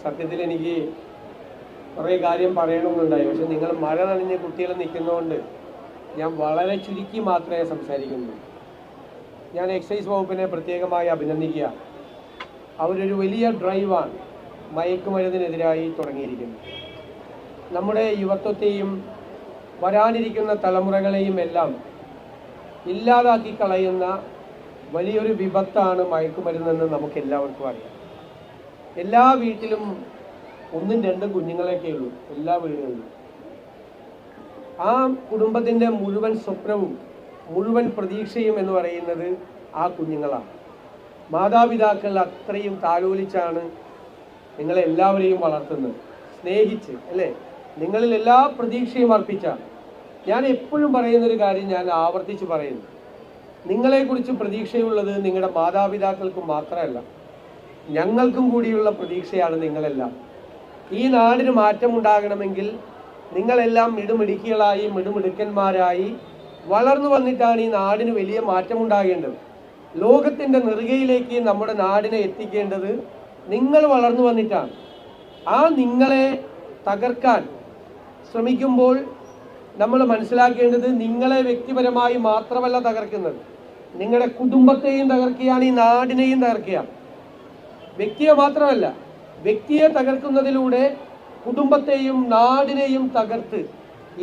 സത്യത്തിൽ എനിക്ക് കുറേ കാര്യം പറയണമെന്നുണ്ടായി. പക്ഷെ നിങ്ങൾ മഴ നനഞ്ഞ് കുട്ടികൾ നിൽക്കുന്നതുകൊണ്ട് ഞാൻ വളരെ ചുരുക്കി മാത്രമേ സംസാരിക്കുന്നുള്ളൂ. ഞാൻ എക്സൈസ് വകുപ്പിനെ പ്രത്യേകമായി അഭിനന്ദിക്കുക. അവരൊരു വലിയ ഡ്രൈവാണ് മയക്കുമരുന്നിനെതിരായി തുടങ്ങിയിരിക്കുന്നത്. നമ്മുടെ യുവത്വത്തെയും വരാനിരിക്കുന്ന തലമുറകളെയും എല്ലാം ഇല്ലാതാക്കി കളയുന്ന വലിയൊരു വിപത്താണ് മയക്കുമരുന്നെന്ന് നമുക്ക് എല്ലാവർക്കും അറിയാം. എല്ലാ വീട്ടിലും 1-2 കുഞ്ഞുങ്ങളൊക്കെ ഉള്ളൂ, എല്ലാ വീടുകളിലും. ആ കുടുംബത്തിൻ്റെ മുഴുവൻ സ്വപ്നവും മുഴുവൻ പ്രതീക്ഷയും എന്ന് പറയുന്നത് ആ കുഞ്ഞുങ്ങളാണ്. മാതാപിതാക്കൾ അത്രയും താലോലിച്ചാണ് നിങ്ങളെല്ലാവരെയും വളർത്തുന്നത്, സ്നേഹിച്ച് അല്ലേ, നിങ്ങളിൽ എല്ലാ പ്രതീക്ഷയും അർപ്പിച്ചാണ്. ഞാൻ എപ്പോഴും പറയുന്നൊരു കാര്യം ഞാൻ ആവർത്തിച്ച് പറയുന്നു, നിങ്ങളെക്കുറിച്ച് പ്രതീക്ഷയുള്ളത് നിങ്ങളുടെ മാതാപിതാക്കൾക്ക് മാത്രമല്ല, ഞങ്ങൾക്കും കൂടിയുള്ള പ്രതീക്ഷയാണ് നിങ്ങളെല്ലാം. ഈ നാടിന് മാറ്റമുണ്ടാകണമെങ്കിൽ നിങ്ങളെല്ലാം മിടുമിടുക്കികളായി മിടുമിടുക്കന്മാരായി വളർന്നു വന്നിട്ടാണ് ഈ നാടിന് വലിയ മാറ്റമുണ്ടാകേണ്ടത്. ലോകത്തിൻ്റെ നെറുകയിലേക്ക് നമ്മുടെ നാടിനെ എത്തിക്കേണ്ടത് നിങ്ങൾ വളർന്നു വന്നിട്ടാണ്. ആ നിങ്ങളെ തകർക്കാൻ ശ്രമിക്കുമ്പോൾ നമ്മൾ മനസ്സിലാക്കേണ്ടത് നിങ്ങളെ വ്യക്തിപരമായി മാത്രമല്ല തകർക്കുന്നത്, നിങ്ങളുടെ കുടുംബത്തെയും തകർക്കുകയാണ്, ഈ നാടിനെയും തകർക്കുകയാണ്. വ്യക്തിയെ മാത്രമല്ല, വ്യക്തിയെ തകർക്കുന്നതിലൂടെ കുടുംബത്തെയും നാടിനെയും തകർത്ത്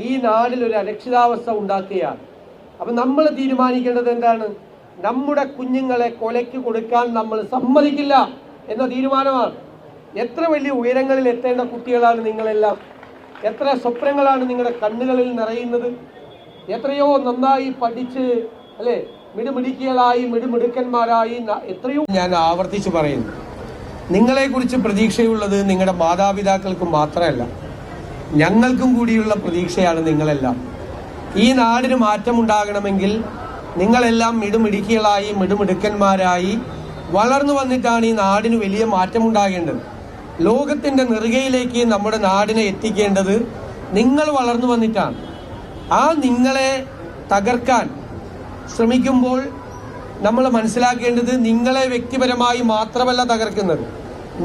ഈ നാടിൽ ഒരു അരക്ഷിതാവസ്ഥ ഉണ്ടാക്കുകയാണ്. അപ്പം നമ്മൾ തീരുമാനിക്കേണ്ടത് എന്താണ്? നമ്മുടെ കുഞ്ഞുങ്ങളെ കൊലയ്ക്ക് കൊടുക്കാൻ നമ്മൾ സമ്മതിക്കില്ല എന്ന തീരുമാനമാണ്. എത്ര വലിയ ഉയരങ്ങളിൽ എത്തേണ്ട കുട്ടികളാണ് നിങ്ങളെല്ലാം, എത്ര സ്വപ്നങ്ങളാണ് നിങ്ങളുടെ കണ്ണുകളിൽ നിറയുന്നത്. എത്രയോ നന്നായി പഠിച്ച് അല്ലേ മിടുമിടുക്കികളായി മിടുമിടുക്കന്മാരായി എത്രയോ. ഞാൻ ആവർത്തിച്ച് പറയുന്നു, നിങ്ങളെക്കുറിച്ച് പ്രതീക്ഷയുള്ളത് നിങ്ങളുടെ മാതാപിതാക്കൾക്ക് മാത്രമല്ല, ഞങ്ങൾക്കും കൂടിയുള്ള പ്രതീക്ഷയാണ് നിങ്ങളെല്ലാം. ഈ നാടിന് മാറ്റമുണ്ടാകണമെങ്കിൽ നിങ്ങളെല്ലാം മിടുമിടുക്കികളായി മിടുമിടുക്കന്മാരായി വളർന്നു വന്നിട്ടാണ് ഈ നാടിന് വലിയ മാറ്റമുണ്ടാകേണ്ടത്. ലോകത്തിൻ്റെ നെറുകയിലേക്ക് നമ്മുടെ നാടിനെ എത്തിക്കേണ്ടത് നിങ്ങൾ വളർന്നു വന്നിട്ടാണ്. ആ നിങ്ങളെ തകർക്കാൻ ശ്രമിക്കുമ്പോൾ നമ്മൾ മനസ്സിലാക്കേണ്ടത് നിങ്ങളെ വ്യക്തിപരമായി മാത്രമല്ല തകർക്കുന്നത്,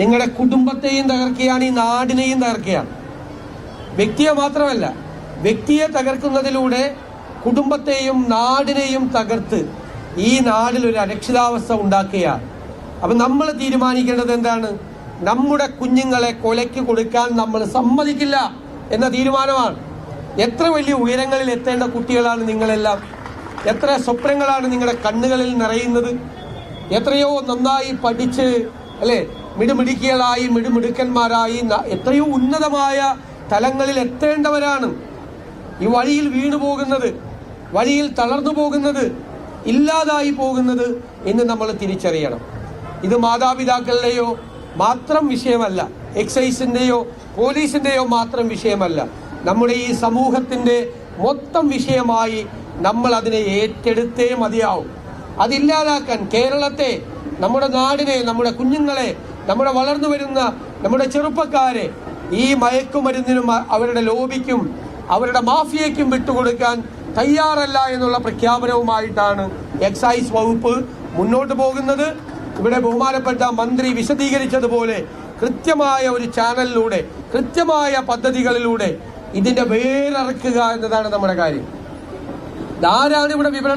നിങ്ങളുടെ കുടുംബത്തെയും തകർക്കുകയാണ്, ഈ നാടിനെയും തകർക്കുകയാണ്. വ്യക്തിയെ മാത്രമല്ല, വ്യക്തിയെ തകർക്കുന്നതിലൂടെ കുടുംബത്തെയും നാടിനെയും തകർത്ത് ഈ നാടിൽ ഒരു അരക്ഷിതാവസ്ഥ ഉണ്ടാക്കുകയാണ്. അപ്പം നമ്മൾ തീരുമാനിക്കേണ്ടത് എന്താണ്? നമ്മുടെ കുഞ്ഞുങ്ങളെ കൊലയ്ക്ക് കൊടുക്കാൻ നമ്മൾ സമ്മതിക്കില്ല എന്ന തീരുമാനമാണ്. എത്ര വലിയ ഉയരങ്ങളിൽ എത്തേണ്ട കുട്ടികളാണ് നിങ്ങളെല്ലാം, എത്ര സ്വപ്നങ്ങളാണ് നിങ്ങളുടെ കണ്ണുകളിൽ നിറയുന്നത്. എത്രയോ നന്നായി പഠിച്ച് അല്ലേ മിടുമിടുക്കികളായി മിടുമിടുക്കന്മാരായി എത്രയോ ഉന്നതമായ തലങ്ങളിൽ എത്തേണ്ടവരാണ്. ഈ വഴിയിൽ വീണു പോകുന്നത്, വഴിയിൽ തളർന്നു പോകുന്നത്, ഇല്ലാതായി പോകുന്നത് എന്ന് നമ്മൾ തിരിച്ചറിയണം. ഇത് മാതാപിതാക്കളുടെയോ മാത്രം വിഷയമല്ല, എക്സൈസിൻ്റെയോ പോലീസിൻ്റെയോ മാത്രം വിഷയമല്ല, നമ്മുടെ ഈ സമൂഹത്തിൻ്റെ മൊത്തം വിഷയമായി നമ്മൾ അതിനെ ഏറ്റെടുത്തേ മതിയാവും. അതില്ലാതാക്കാൻ കേരളത്തെ, നമ്മുടെ നാടിനെ, നമ്മുടെ കുഞ്ഞുങ്ങളെ, നമ്മുടെ വളർന്നു വരുന്ന നമ്മുടെ ചെറുപ്പക്കാരെ ഈ മയക്കുമരുന്നിനും അവരുടെ ലോബിക്കും അവരുടെ മാഫിയയ്ക്കും വിട്ടുകൊടുക്കാൻ തയ്യാറല്ല എന്നുള്ള പ്രഖ്യാപനവുമായിട്ടാണ് എക്സൈസ് വകുപ്പ് മുന്നോട്ട് പോകുന്നത്. ഇവിടെ ബഹുമാനപ്പെട്ട മന്ത്രി വിശദീകരിച്ചതുപോലെ കൃത്യമായ ഒരു ചാനലിലൂടെ കൃത്യമായ പദ്ധതികളിലൂടെ ഇതിന്റെ വേരറുക്കുക എന്നതാണ് നമ്മുടെ കാര്യം. ആരാണ് ഇവിടെ വിവരണം